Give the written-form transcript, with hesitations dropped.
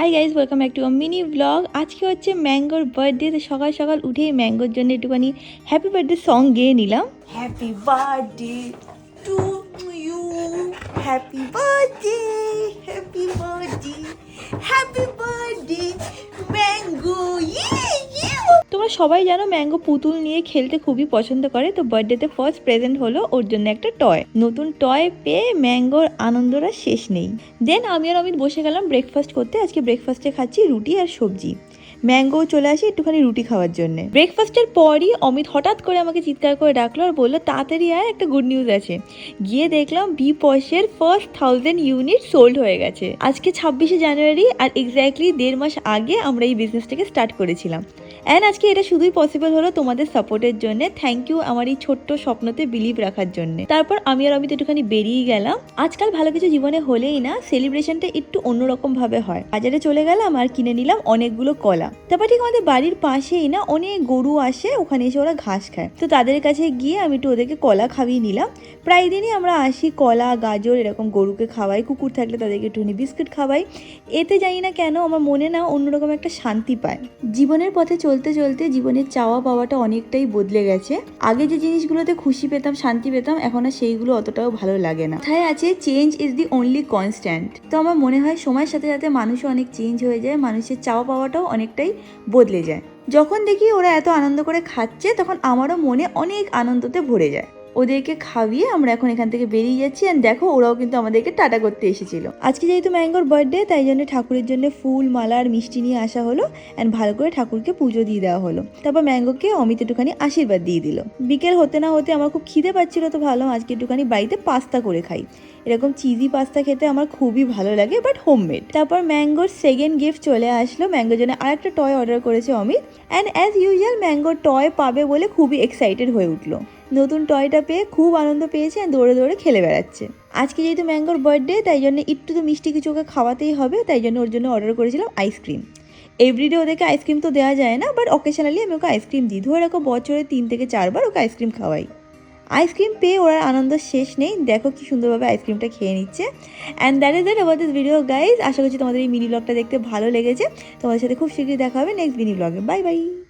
Hi guys, welcome back to a mini blog. আজকে হচ্ছে ম্যাঙ্গোর birthday. তো সকাল সকাল উঠেই ম্যাঙ্গোর জন্য একটুখানি হ্যাপি বার্থডে সং গেয়ে নিলাম। Happy birthday to you, happy birthday, happy birthday, happy birthday mango. তোমরা সবাই জানো ম্যাঙ্গো পুতুল নিয়ে খেলতে খুবই পছন্দ করে। তো বার্থডেতে ফার্স্ট প্রেজেন্ট হলো ওর জন্য একটা টয়। নতুন টয় পেয়ে ম্যাঙ্গোর আনন্দটা শেষ নেই। দেন আমি আর অমিত বসে গেলাম ব্রেকফাস্ট করতে। আজকে ব্রেকফাস্টে খাচ্ছি রুটি আর সবজি। ম্যাঙ্গো চলে আসে একটুখানি রুটি খাওয়ার জন্য। ব্রেকফাস্টের পরই অমিত হঠাৎ করে আমাকে চিৎকার করে ডাকলো আর বললো, তাড়াতাড়ি আয়, একটা গুড নিউজ আছে। গিয়ে দেখলাম বি পশের ফার্স্ট 1000 ইউনিট সোল্ড হয়ে গেছে। আজকে 26শে জানুয়ারি, আর এক্স্যাক্টলি 1.5 মাস আগে আমরা এই বিজনেসটাকে স্টার্ট করেছিলাম। অ্যান্ড আজকে এটা শুধুই পসিবল হলো তোমাদের সাপোর্টের জন্য। থ্যাংক ইউ আমার এই ছোট্ট স্বপ্নতে বিলিভ রাখার জন্য। তারপর আমি আর অমিত একটুখানি বেরিয়ে গেলাম। আজকাল ভালো কিছু জীবনে হলেই না সেলিব্রেশনটা একটু অন্যরকম ভাবে হয়। বাজারে চলে গেলাম আর কিনে নিলাম অনেকগুলো কলা। তারপর ঠিক আমাদের বাড়ির পাশেই না অনেক গরু আসে, ওখানে এসে ওরা ঘাস খায়। তো তাদের কাছে গিয়ে আমি একটু ওদেরকে কলা খাইয়ে নিলাম। প্রায় দিনই আমরা আসি, কলা গাজর এরকম গরুকে খাওয়াই, কুকুর থাকলে তাদেরকে একটুখানি বিস্কুট খাওয়াই। এতে জানি না কেন আমার মনে না অন্যরকম একটা শান্তি পায়। জীবনের পথে চলতে চলতে জীবনের চাওয়া পাওয়াটা অনেকটাই বদলে গেছে। আগে যে জিনিসগুলোতে খুশি পেতাম, শান্তি পেতাম, এখন আর সেইগুলো অতটাও ভালো লাগে না। কথায় আছে change is the only constant. তো আমার মনে হয় সময়ের সাথে সাথে মানুষও অনেক চেঞ্জ হয়ে যায়, মানুষের চাওয়া পাওয়াটাও অনেকটাই বদলে যায়। যখন দেখি ওরা এত আনন্দ করে খাচ্ছে, তখন আমারও মনে অনেক আনন্দতে ভরে যায়। ওদেরকে খাইয়ে আমরা এখন এখান থেকে বেরিয়ে যাচ্ছি। অ্যান্ড দেখো, ওরাও কিন্তু আমাদেরকে টাটা করতে এসেছিল। আজকে যেহেতু ম্যাঙ্গোর বার্থডে, তাই জন্য ঠাকুরের জন্য ফুল মালা আর মিষ্টি নিয়ে আসা হলো। অ্যান্ড ভালো করে ঠাকুরকে পুজো দিয়ে দেওয়া হলো। তারপর ম্যাঙ্গোকে অমিত একটুখানি আশীর্বাদ দিয়ে দিল। বিকেল হতে না হতে আমার খুব খিদে পাচ্ছিল, তো ভাবলাম আজকে একটুখানি বাড়িতে পাস্তা করে খাই। এরকম চিজি পাস্তা খেতে আমার খুবই ভালো লাগে, বাট হোমমেড। তারপর ম্যাঙ্গোর সেকেন্ড গিফট চলে আসলো। ম্যাঙ্গোর জন্য আরেকটা টয় অর্ডার করেছে অমিত। অ্যান্ড অ্যাজ ইউজুয়াল ম্যাঙ্গোর টয় পাবে বলে খুবই এক্সাইটেড হয়ে উঠলো। নতুন টয়টা পেয়ে খুব আনন্দ পেয়েছে, দৌড়ে দৌড়ে খেলে বেড়াচ্ছে। আজকে যেহেতু ম্যাঙ্গোর বার্থডে, তাই জন্য একটু তো মিষ্টি কিছু ওকে খাওয়াতেই হবে। তাই জন্য ওর জন্য অর্ডার করেছিলাম আইসক্রিম। এভরিডে ওদেরকে আইসক্রিম তো দেওয়া যায় না, বাট অকেশনালি আমি ওকে আইসক্রিম দিই। ধরে রাখো বছরে 3 থেকে 4 বার ওকে আইসক্রিম খাওয়াই। আইসক্রিম পেয়ে ওরা আনন্দ শেষ নেই। দেখো কি সুন্দরভাবে আইসক্রিমটা খেয়ে নিচ্ছে। And that is it about this video guys. আশা করছি তোমাদের এই মিনি ব্লগটা দেখতে ভালো লেগেছে। তোমাদের সাথে খুব শীঘ্রই দেখা হবে নেক্সট মিনি ব্লগে। Bye bye.